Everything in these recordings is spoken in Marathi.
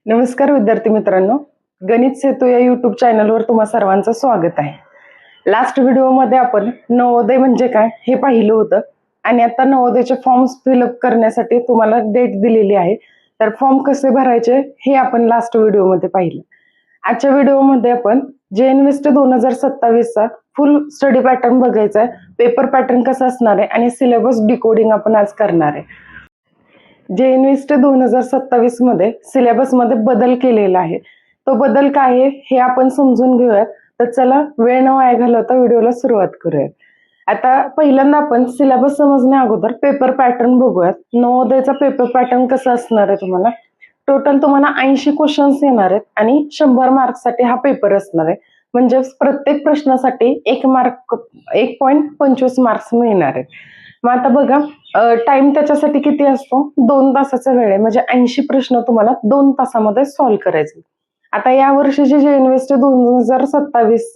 नमस्कार विद्यार्थी मित्रांनो, गणित सेतू या यूट्यूब चॅनलवर तुम्हा सर्वांचं स्वागत आहे. लास्ट व्हिडिओमध्ये आपण नवोदय म्हणजे काय हे पाहिलं होतं आणि आता नवोदयचे फॉर्म्स फिलअप करण्यासाठी तुम्हाला डेट दिलेली आहे. तर फॉर्म कसे भरायचे हे आपण लास्ट व्हिडिओमध्ये पाहिलं. आजच्या व्हिडिओमध्ये आपण JNVST 2027 चा फुल स्टडी पॅटर्न बघायचा आहे. पेपर पॅटर्न कसा असणार आहे आणि सिलेबस डिकोडिंग आपण आज करणार आहे. JNVST 2027 मध्ये सिलेबस मध्ये बदल केलेला आहे. तो बदल काय आहे हे आपण समजून घेऊयात. तर चला वेळ न वाया घालवता व्हिडिओला सुरुवात करूयात. आता पहिल्यांदा आपण सिलेबस समजण्या अगोदर पेपर पॅटर्न बघूयात. नवोदयचा पेपर पॅटर्न कसा असणार आहे तुम्हाला टोटल तुम्हाला 80 क्वेश्चन्स येणार आहेत आणि 100 मार्क्ससाठी हा पेपर असणार आहे. म्हणजे प्रत्येक प्रश्नासाठी 1.25 मार्क्स मिळणार आहेत. मग आता बघा टाइम त्याच्यासाठी किती असतो 2 तासाचा वेळ आहे. म्हणजे 80 प्रश्न तुम्हाला 2 तासामध्ये सॉल्व्ह करायचे. आता या वर्षीची JNVST 2027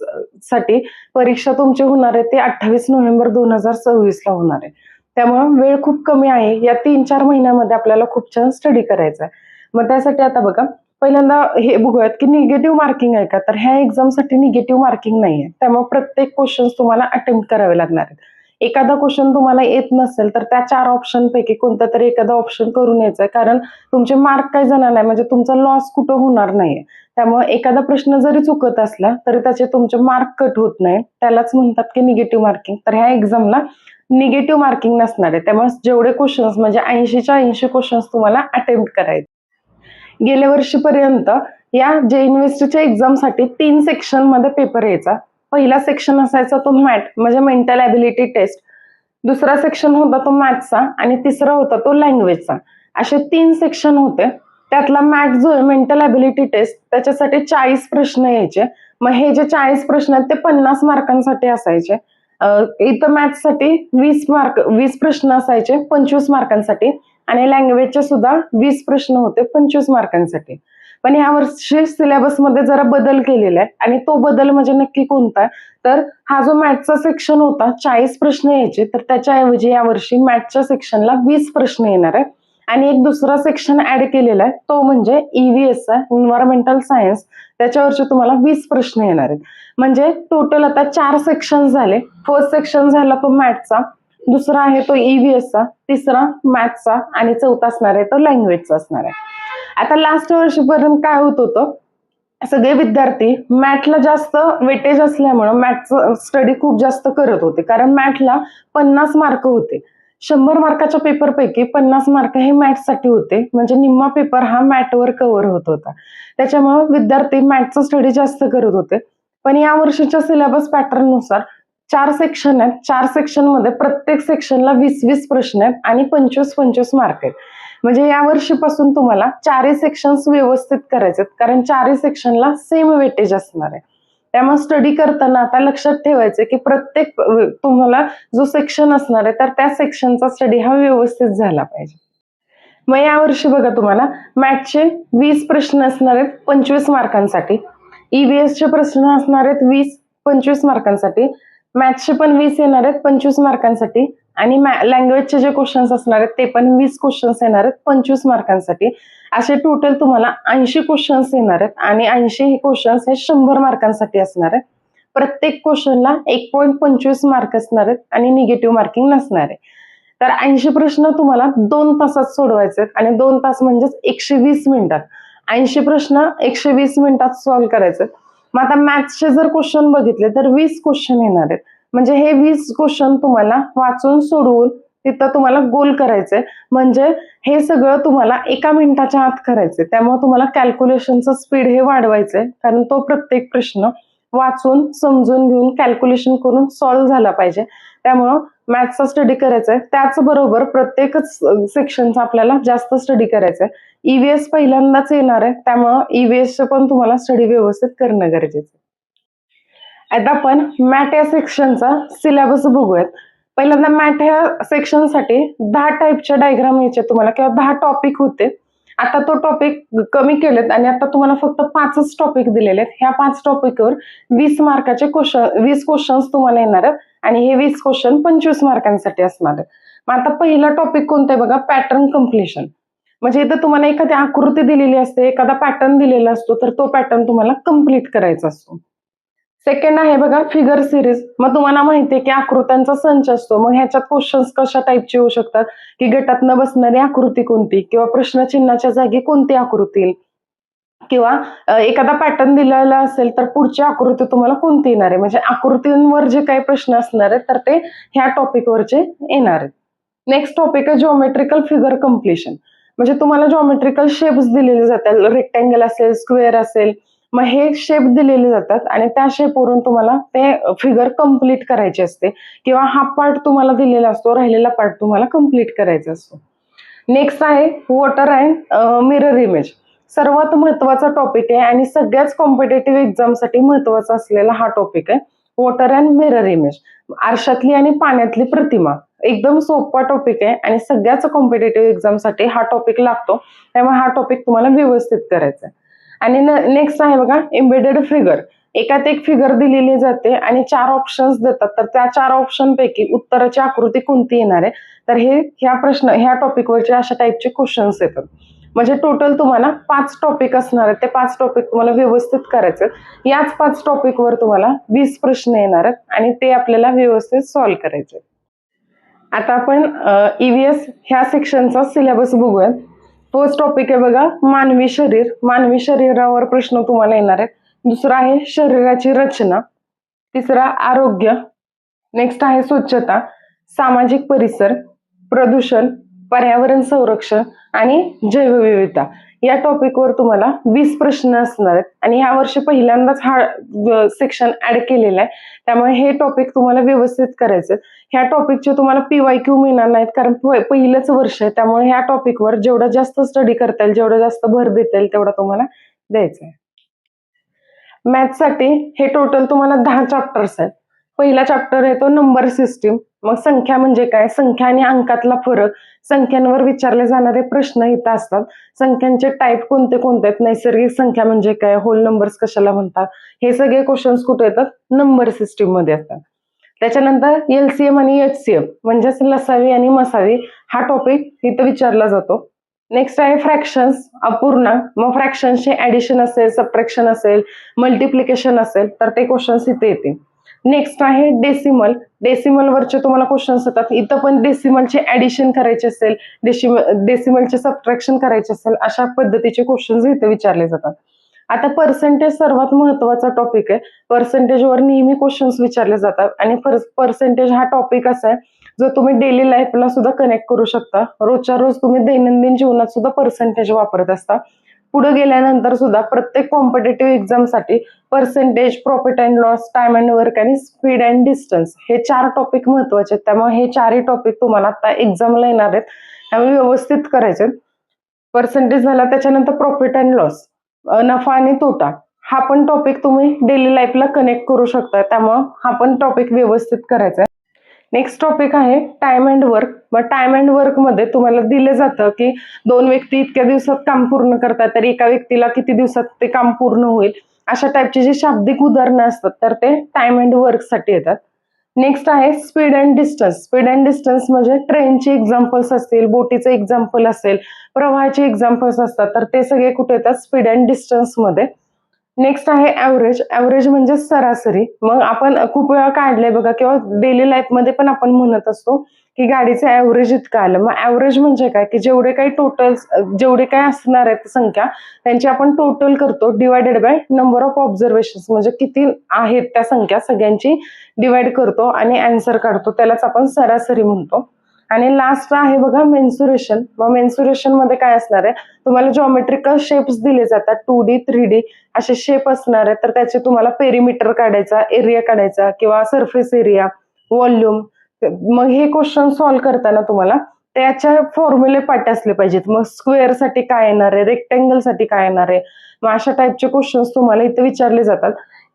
साठी परीक्षा तुमची होणार आहे ते 28 नोव्हेंबर 2026 ला होणार आहे. त्यामुळे वेळ खूप कमी आहे. या 3-4 महिन्यामध्ये आपल्याला खूप छान स्टडी करायचा आहे. मग त्यासाठी आता बघा पहिल्यांदा हे बघूयात की निगेटिव्ह मार्किंग आहे का. तर ह्या एक्झामसाठी निगेटिव्ह मार्किंग नाहीये. त्यामुळे प्रत्येक क्वेश्चन तुम्हाला अटेम्प्ट करावे लागणार आहेत. एखादा क्वेश्चन तुम्हाला येत नसेल तर त्या 4 ऑप्शन पैकी कोणता तरी एखादा ऑप्शन करून यायचा. कारण तुमचे मार्क काही जाणार नाही. म्हणजे तुमचा लॉस कुठं होणार नाहीये. त्यामुळे एखादा प्रश्न जरी चुकत असला तरी त्याचे तुमचे मार्क कट होत नाही. त्यालाच म्हणतात की निगेटिव्ह मार्किंग. तर ह्या एक्झामला निगेटिव्ह मार्किंग नसणार आहे. त्यामुळे जेवढे क्वेश्चन्स म्हणजे 80च्या 80 क्वेश्चन्स तुम्हाला अटेम्प्ट करायचे. गेल्या वर्षीपर्यंत या JNVSTच्या एक्झामसाठी 3 सेक्शन मध्ये पेपर यायचा. पहिला सेक्शन असायचा तो मॅथ म्हणजे मेंटल ॲबिलिटी टेस्ट. दुसरा सेक्शन होता तो मॅथ्सचा आणि तिसरा होता तो लँग्वेजचा. असे 3 सेक्शन होते. त्यातला मॅथ जो आहे मेंटल ॲबिलिटी टेस्ट त्याच्यासाठी 40 प्रश्न यायचे. मग हे जे 40 प्रश्न आहेत ते 50 मार्कांसाठी असायचे. इथं मॅथ्ससाठी 20 प्रश्न असायचे 25 मार्कांसाठी आणि लँग्वेजचे सुद्धा 20 प्रश्न होते 25 मार्कांसाठी. पण या वर्षी सिलेबस मध्ये जरा बदल केलेला आहे आणि तो बदल म्हणजे नक्की कोणता तर हा जो मॅथ्सचा सेक्शन होता 40 प्रश्न यायचे तर त्याच्याऐवजी यावर्षी मॅथ्सच्या सेक्शनला 20 प्रश्न येणार आहे आणि एक दुसरा सेक्शन ऍड केलेला आहे तो म्हणजे EVS एन्व्हायरमेंटल सायन्स. त्याच्यावरचे तुम्हाला 20 प्रश्न येणार आहेत. म्हणजे टोटल आता 4 सेक्शन झाले. फर्स्ट सेक्शन झाला तो मॅथ्सचा, दुसरा आहे तो EVSचा, तिसरा मॅथ्सचा आणि चौथा असणार आहे तो लँग्वेजचा असणार आहे. आता लास्ट वर्षीपर्यंत काय होत होतं सगळे विद्यार्थी मॅथला जास्त वेटेज असल्यामुळे मॅथचं स्टडी खूप जास्त करत होते. कारण मॅथला 50 मार्क होते. 100 मार्काच्या पेपर पैकी 50 मार्क हे मॅथ्ससाठी होते. म्हणजे निम्मा पेपर हा मॅथवर कव्हर होत होता. त्याच्यामुळे विद्यार्थी मॅथचं स्टडी जास्त करत होते. पण या वर्षीच्या सिलेबस पॅटर्न नुसार 4 सेक्शन आहेत. 4 सेक्शन मध्ये प्रत्येक सेक्शनला 20-20 प्रश्न आहेत आणि 25-25 मार्क आहेत. म्हणजे या वर्षीपासून तुम्हाला 4 सेक्शन्स व्यवस्थित करायचे आहेत. कारण 4 सेक्शनला सेम वेटेज असणार आहे. त्यामुळे स्टडी करताना आता लक्षात ठेवायचं की प्रत्येक तुम्हाला जो सेक्शन असणार आहे तर त्या सेक्शनचा स्टडी हा व्यवस्थित झाला पाहिजे. मग या वर्षी बघा तुम्हाला मॅथ्सचे 20 प्रश्न असणार आहेत 25 मार्कांसाठी. EVSचे प्रश्न असणार आहेत 20-25 मार्कांसाठी. मॅथ्सचे पण 20 येणार आहेत 25 मार्कांसाठी आणि लँग्वेजचे जे क्वेश्चन्स असणार आहेत ते पण 20 क्वेश्चन्स येणार आहेत 25 मार्कांसाठी. असे टोटल तुम्हाला 80 क्वेश्चन्स येणार आहेत आणि 80 क्वेश्चन्स हे 100 मार्कांसाठी असणार आहे. प्रत्येक क्वेश्चनला 1.25 मार्क असणार आहेत आणि निगेटिव्ह मार्किंग नसणार आहे. तर 80 प्रश्न तुम्हाला 2 तासात सोडवायचे आहेत आणि 2 तास म्हणजेच 120 मिनिटात 80 प्रश्न 120 मिनिटात सॉल्व्ह करायचे. मग आता मॅथ्सचे जर क्वेश्चन बघितले तर 20 क्वेश्चन येणार आहेत. म्हणजे हे 20 क्वेश्चन तुम्हाला वाचून सोडवून तिथं तुम्हाला गोल करायचंय. म्हणजे हे सगळं तुम्हाला 1 मिनिटाच्या आत करायचंय. त्यामुळे तुम्हाला कॅल्क्युलेशनचं स्पीड हे वाढवायचंय. कारण तो प्रत्येक प्रश्न वाचून समजून घेऊन कॅल्क्युलेशन करून सॉल्व्ह झाला पाहिजे. त्यामुळं मॅथ्सचा स्टडी करायचा आहे. त्याचबरोबर प्रत्येकच सेक्शनचा आपल्याला जास्त स्टडी करायचा आहे. EVS पहिल्यांदाच येणार आहे. त्यामुळं EVSचं पण तुम्हाला स्टडी व्यवस्थित करणं गरजेचं आहे. आता आपण मॅथ या सेक्शनचा सिलेबस बघूयात. पहिल्यांदा मॅथ ह्या सेक्शनसाठी 10 टाईपच्या डायग्राम यायचे तुम्हाला किंवा 10 टॉपिक होते. आता तो टॉपिक कमी केलेत आणि आता तुम्हाला फक्त 5च टॉपिक दिलेले आहेत. ह्या 5 टॉपिकवर 20 मार्काचे 20 क्वेश्चन्स तुम्हाला येणार आहेत आणि हे 20 क्वेश्चन 25 मार्कांसाठी असणार आहेत. मग आता पहिला टॉपिक कोणता आहे बघा पॅटर्न कम्प्लिशन. म्हणजे इथं तुम्हाला एखादी आकृती दिलेली असते, एखादा पॅटर्न दिलेला असतो, तर तो पॅटर्न तुम्हाला कंप्लीट करायचा असतो. सेकंड आहे बघा फिगर सिरीज. मग तुम्हाला माहिती आहे की आकृत्यांचा संच असतो. मग ह्याच्यात क्वेश्चन्स कशा टाईपचे येऊ शकतात, की गटात न बसणारी आकृती कोणती किंवा प्रश्नचिन्हाच्या जागी कोणती आकृती येईल किंवा एखादा पॅटर्न दिलेला असेल तर पुढची आकृती तुम्हाला कोणती येणार आहे. म्हणजे आकृतींवर जे काही प्रश्न असणार आहेत तर ते ह्या टॉपिकवरचे येणार आहेत. नेक्स्ट टॉपिक आहे जिओमेट्रिकल फिगर कम्प्लिशन. म्हणजे तुम्हाला जिओमेट्रिकल शेप्स दिलेले जातात. रेक्टँगल असेल, स्क्वेअर असेल. मग हे शेप दिलेले जातात आणि त्या शेपवरून तुम्हाला ते फिगर कंप्लीट करायची असते किंवा हा पार्ट तुम्हाला दिलेला असतो, राहिलेला पार्ट तुम्हाला कंप्लीट करायचा असतो. नेक्स्ट आहे वॉटर अँड मिरर इमेज. सर्वात महत्वाचा टॉपिक आहे आणि सगळ्याच कॉम्पिटेटिव्ह एक्झामसाठी महत्वाचा असलेला हा टॉपिक आहे वॉटर अँड मिरर इमेज. आरशातली आणि पाण्यातली प्रतिमा. एकदम सोपा टॉपिक आहे आणि सगळ्याच कॉम्पिटेटिव्ह एक्झामसाठी हा टॉपिक लागतो. त्यामुळे हा टॉपिक तुम्हाला व्यवस्थित करायचा आहे. आणि नेक्स्ट आहे बघा एम्बेडेड फिगर. एकात एक फिगर दिलेली जाते आणि 4 ऑप्शन्स देतात. तर त्या 4 ऑप्शन पैकी उत्तराची आकृती कोणती येणार आहे, तर हे ह्या टॉपिकवरचे अशा टाईपचे क्वेश्चन्स येतात. म्हणजे टोटल तुम्हाला 5 टॉपिक असणार आहेत. ते 5 टॉपिक तुम्हाला व्यवस्थित करायचे. याच 5 टॉपिकवर तुम्हाला 20 प्रश्न येणार आहेत आणि ते आपल्याला व्यवस्थित सॉल्व्ह करायचे. आता आपण ईव्हीएस ह्या सेक्शनचा सिलेबस बघूया. फर्स्ट टॉपिक आहे बघा मानवी शरीर. मानवी शरीरावर प्रश्न तुम्हाला येणार आहेत. दुसरा आहे शरीराची रचना. तिसरा आरोग्य. नेक्स्ट आहे स्वच्छता, सामाजिक परिसर, प्रदूषण, पर्यावरण संरक्षण आणि जैवविविधता. या टॉपिकवर तुम्हाला 20 प्रश्न असणार आहेत आणि ह्या वर्षी पहिल्यांदाच हा सेक्शन ऍड केलेला आहे. त्यामुळे हे टॉपिक तुम्हाला व्यवस्थित करायचे. ह्या टॉपिकचे तुम्हाला PYQ मिळणार नाहीत कारण पहिलंच वर्ष आहे. त्यामुळे ह्या टॉपिकवर जेवढं जास्त स्टडी करता येईल, जेवढं जास्त भर देता येईल तेवढा तुम्हाला द्यायचा आहे. मॅथ्ससाठी हे टोटल तुम्हाला 10 चॅप्टर्स आहेत. पहिला चॅप्टर येतो नंबर सिस्टीम. मग संख्या म्हणजे काय, संख्या आणि अंकातला फरक, संख्यांवर विचारले जाणारे प्रश्न इथं असतात. संख्यांचे टाईप कोणते कोणते आहेत, नैसर्गिक संख्या म्हणजे काय, होल नंबर्स कशाला म्हणतात, हे सगळे क्वेश्चन्स कुठे येतात, नंबर सिस्टीम मध्ये असतात. त्याच्यानंतर LCM आणि HCF म्हणजेच लसावी आणि मसावी हा टॉपिक इथं विचारला जातो. नेक्स्ट आहे फ्रॅक्शन्स, अपूर्णांक. मग फ्रॅक्शन्सचे ऍडिशन असेल, सबट्रॅक्शन असेल, मल्टिप्लिकेशन असेल तर ते क्वेश्चन्स इथे येतील. नेक्स्ट आहे डेसिमल. डेसिमल वरचे तुम्हाला क्वेश्चन्स येतात. इथं पण डेसिमलचे ऍडिशन करायचे असेल, डेसिमलचे सबट्रॅक्शन करायचे असेल, अशा पद्धतीचे क्वेश्चन्स इथे विचारले जातात. आता पर्सेंटेज सर्वात महत्वाचा टॉपिक आहे. पर्सेंटेजवर नेहमी क्वेश्चन्स विचारले जातात आणि पर्सेंटेज हा टॉपिक असा आहे जो तुम्ही डेली लाईफला सुद्धा कनेक्ट करू शकता. रोजच्या रोज तुम्ही दैनंदिन जीवनात सुद्धा पर्सेंटेज वापरत असता. पुढे गेल्यानंतर सुद्धा प्रत्येक कॉम्पिटेटिव्ह एक्झामसाठी percentage, profit and loss, time and work आणि स्पीड अँड डिस्टन्स हे 4 टॉपिक महत्वाचे आहेत. त्यामुळे हे 4ही टॉपिक तुम्हाला आता एक्झामला येणार आहेत, त्यामुळे व्यवस्थित करायचे. पर्सेंटेज झाला, त्याच्यानंतर प्रॉफिट अँड लॉस, नफा आणि तोटा, हा पण टॉपिक तुम्ही डेली लाईफला कनेक्ट करू शकता. त्यामुळे हा पण टॉपिक व्यवस्थित करायचा आहे. नेक्स्ट टॉपिक आहे टाइम अँड वर्क. मग टाइम अँड वर्क मध्ये तुम्हाला दिलं जातं की 2 व्यक्ती इतक्या दिवसात काम पूर्ण करतात, तर एका व्यक्तीला किती दिवसात ते काम पूर्ण होईल, अशा टाईपची जी शाब्दिक उदाहरणं असतात तर ते टाइम अँड वर्क साठी येतात. नेक्स्ट आहे speed and distance. Speed and distance म्हणजे ट्रेनचे एक्झाम्पल्स असतील, बोटीचे एक्झाम्पल असेल, प्रवाहाचे एक्झाम्पल्स असतात, तर ते सगळे कुठे येतात, स्पीड अँड डिस्टन्स मध्ये. नेक्स्ट आहे ऍव्हरेज. ऍव्हरेज म्हणजे सरासरी. मग आपण खूप वेळा काढलंय बघा किंवा डेली लाईफ मध्ये पण आपण म्हणत असतो की गाडीचं ऍव्हरेज इतकं आलं. मग ऍव्हरेज म्हणजे काय, की जेवढे काही टोटल, जेवढे काही असणार आहेत संख्या त्यांची आपण टोटल करतो divided by number of observation. म्हणजे किती आहेत त्या संख्या सगळ्यांची डिवाइड करतो आणि आन्सर काढतो, त्यालाच आपण सरासरी म्हणतो. आणि लास्ट आहे बघा मेन्सुरेशन. मग मेन्सुरेशन मध्ये काय असणार आहे, तुम्हाला जॉमेट्रिकल शेप्स दिले जातात, 2D 3D असे शेप असणार आहेत. तर त्याचे तुम्हाला पेरिमीटर काढायचा, एरिया काढायचा किंवा सरफेस एरिया, व्हॉल्यूम. मग हे क्वेश्चन सॉल्व्ह करताना तुम्हाला त्याच्या फॉर्म्युले पाठ असले पाहिजेत. मग स्क्वेअर साठी काय येणार आहे, रेक्टँगल साठी काय येणार आहे, मग अशा टाईपचे क्वेश्चन्स तुम्हाला इथे विचारले जातात.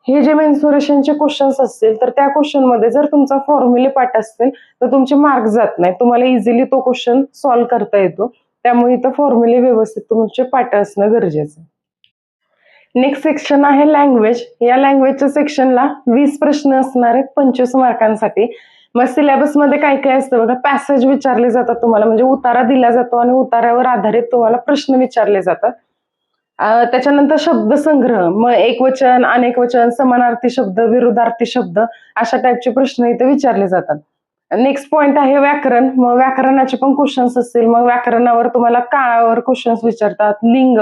हे जे मेन्सुरेशनचे क्वेश्चन्स असतील तर त्या क्वेश्चन मध्ये जर तुमचा फॉर्म्युले पाठ असतील तर तुमचे मार्क जात नाही, तुम्हाला इझिली तो क्वेश्चन सॉल्व्ह करता येतो. त्यामुळे इथं फॉर्म्युले व्यवस्थित तुमचे पाठ असणं गरजेचं आहे. नेक्स्ट सेक्शन आहे लँग्वेज. या लँग्वेजच्या सेक्शनला 20 प्रश्न असणार आहेत 25 मार्कांसाठी. मग सिलेबस मध्ये काय काय असतं बघा, पॅसेज विचारले जातात तुम्हाला, म्हणजे उतारा दिला जातो आणि उतार्यावर आधारित तुम्हाला प्रश्न विचारले जातात. त्याच्यानंतर शब्दसंग्रह, मग एकवचन, अनेकवचन, समानार्थी शब्द, विरुद्धार्थी शब्द अशा टाईपचे प्रश्न इथे विचारले जातात. नेक्स्ट पॉइंट आहे व्याकरण. मग व्याकरणाचे पण क्वेश्चन्स असतील. मग व्याकरणावर तुम्हाला काळावर क्वेश्चन्स विचारतात, लिंग,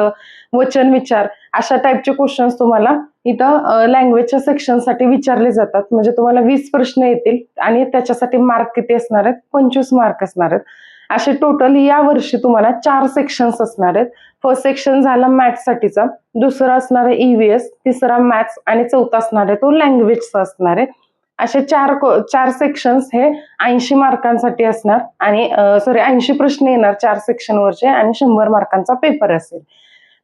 वचन विचार अशा टाईपचे क्वेश्चन्स तुम्हाला इथं लँग्वेजच्या सेक्शनसाठी विचारले जातात. म्हणजे तुम्हाला 20 प्रश्न येतील आणि त्याच्यासाठी मार्क किती असणार आहेत? 25 मार्क असणार आहेत. असे टोटल या वर्षी तुम्हाला 4 सेक्शन्स असणार आहेत. फर्स्ट सेक्शन झाला मॅथ्ससाठीचा, दुसरा असणार आहे ईव्हीएस, तिसरा मॅथ्स आणि चौथा असणार आहे तो लँग्वेजचा असणार आहे. असे चार सेक्शन्स हे 80 मार्कांसाठी असणार आणि 80 प्रश्न येणार 4 सेक्शनवरचे आणि 100 मार्कांचा पेपर असेल.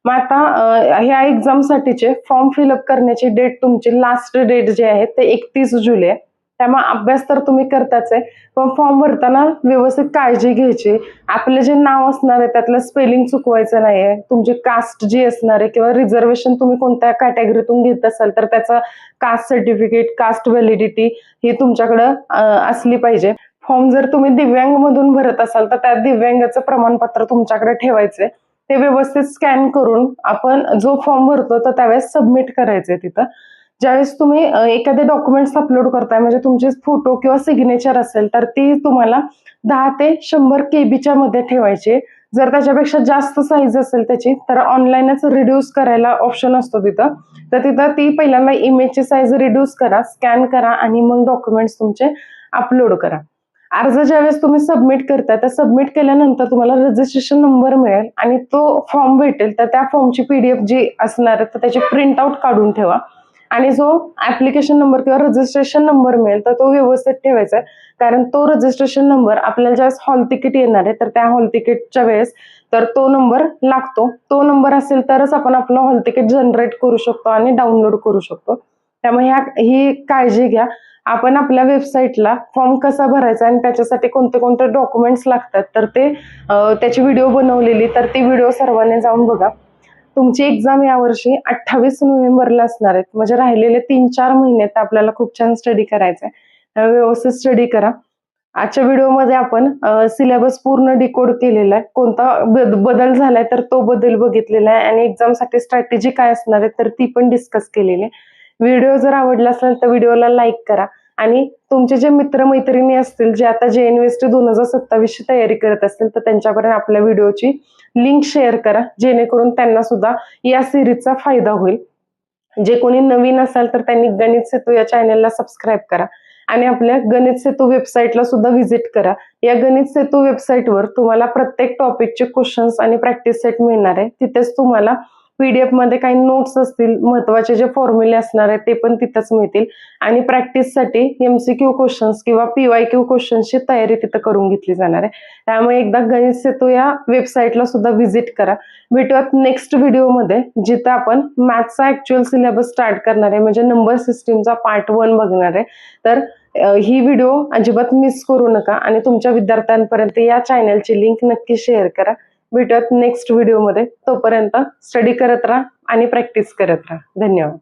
मग आता ह्या एक्झामसाठीचे फॉर्म फिलअप करण्याची डेट, तुमची लास्ट डेट जी आहे ते 31 जुलै आहे. त्यामुळे अभ्यास तर तुम्ही करताच आहे, पण फॉर्म भरताना व्यवस्थित काळजी घ्यायची. आपलं जे नाव असणार आहे त्यातलं स्पेलिंग चुकवायचं नाहीये. तुमची कास्ट जी असणार आहे किंवा रिझर्वेशन तुम्ही कोणत्या कॅटेगरीतून घेत असाल तर त्याचं कास्ट सर्टिफिकेट, कास्ट व्हॅलिडिटी ही तुमच्याकडं असली पाहिजे. फॉर्म जर तुम्ही दिव्यांग मधून भरत असाल तर त्या दिव्यांगाचं प्रमाणपत्र तुमच्याकडे ठेवायचंय. ते व्यवस्थित स्कॅन करून आपण जो फॉर्म भरतो तर त्यावेळेस सबमिट करायचंय तिथं. ज्यावेळेस तुम्ही एखादे डॉक्युमेंट्स अपलोड करताय, म्हणजे तुमचे फोटो किंवा सिग्नेचर असेल तर ती तुम्हाला 10 ते 100 केबीच्या मध्ये ठेवायची. जर त्याच्यापेक्षा जास्त साईज असेल त्याची तर ऑनलाईनच रिड्यूस करायला ऑप्शन असतो तिथं. तर तिथं ती पहिल्यांदा इमेजची साईज रिड्यूस करा, स्कॅन करा आणि मग डॉक्युमेंट्स तुमचे अपलोड करा. अर्ज ज्यावेळेस तुम्ही सबमिट करता तर सबमिट केल्यानंतर तुम्हाला रजिस्ट्रेशन नंबर मिळेल आणि तो फॉर्म भेटेल. तर त्या फॉर्मची पीडीएफ जी असणार आहे तर त्याची प्रिंट आउट काढून ठेवा आणि जो ऍप्लिकेशन नंबर किंवा रजिस्ट्रेशन नंबर मिळेल तर तो व्यवस्थित ठेवायचा आहे. कारण तो रजिस्ट्रेशन नंबर आपल्याला ज्यावेळेस हॉल तिकीट येणार आहे तर त्या हॉल तिकीटच्या वेळेस तर तो नंबर लागतो. तो नंबर असेल तरच आपण आपलं हॉल तिकीट जनरेट करू शकतो आणि डाउनलोड करू शकतो. त्यामुळे ही काळजी घ्या. आपण आपल्या वेबसाईटला फॉर्म कसा भरायचा आणि त्याच्यासाठी कोणते कोणते डॉक्युमेंट्स लागतात तर ते त्याची व्हिडिओ बनवलेली, तर ती व्हिडिओ सर्वांनी जाऊन बघा. तुमची एक्झाम यावर्षी 28 नोव्हेंबरला असणार आहेत. म्हणजे राहिलेले 3-4 महिन्यात आपल्याला खूप छान स्टडी करायचा आहे. व्यवस्थित स्टडी करा. आजच्या व्हिडिओमध्ये आपण सिलेबस पूर्ण डिकोड केलेला आहे. कोणता बदल झालाय तर तो बदल बघितलेला आहे आणि एक्झामसाठी स्ट्रॅटेजी काय असणार आहे तर ती पण डिस्कस केलेली आहे. व्हिडिओ जर आवडला असेल तर व्हिडिओला लाईक करा आणि तुमचे जे मित्रमैत्रिणी असतील जे आता JNVST 2027 ची तयारी करत असतील तर त्यांच्यापर्यंत आपल्या व्हिडिओची लिंक शेअर करा, जेणेकरून त्यांना सुद्धा या सिरीजचा फायदा होईल. जे कोणी नवीन असाल तर त्यांनी गणित सेतू या चॅनलला सबस्क्राईब करा आणि आपल्या गणित सेतू वेबसाईटला सुद्धा व्हिजिट करा. या गणित सेतू वेबसाईटवर तुम्हाला प्रत्येक टॉपिकचे क्वेश्चन्स आणि प्रॅक्टिस सेट मिळणार आहे. तिथेच तुम्हाला पीडीएफ मध्ये काही नोट्स असतील, महत्वाचे जे फॉर्म्युले असणार आहेत ते पण तिथंच मिळतील आणि प्रॅक्टिससाठी MCQ क्वेश्चन्स किंवा PYQ क्वेश्चन्सची तयारी तिथं करून घेतली जाणार आहे. त्यामुळे एकदा गणित सेतू या वेबसाईटला सुद्धा व्हिजिट करा. भेटूयात नेक्स्ट व्हिडिओमध्ये, जिथं आपण मॅथ्सचा ऍक्च्युअल सिलेबस स्टार्ट करणार आहे, म्हणजे नंबर सिस्टीमचा पार्ट 1 बघणार आहे. तर ही व्हिडिओ अजिबात मिस करू नका आणि तुमच्या विद्यार्थ्यांपर्यंत या चॅनलची लिंक नक्की शेअर करा. भेटूयात नेक्स्ट व्हिडिओमध्ये. तोपर्यंत स्टडी करत राहा आणि प्रॅक्टिस करत राहा. धन्यवाद.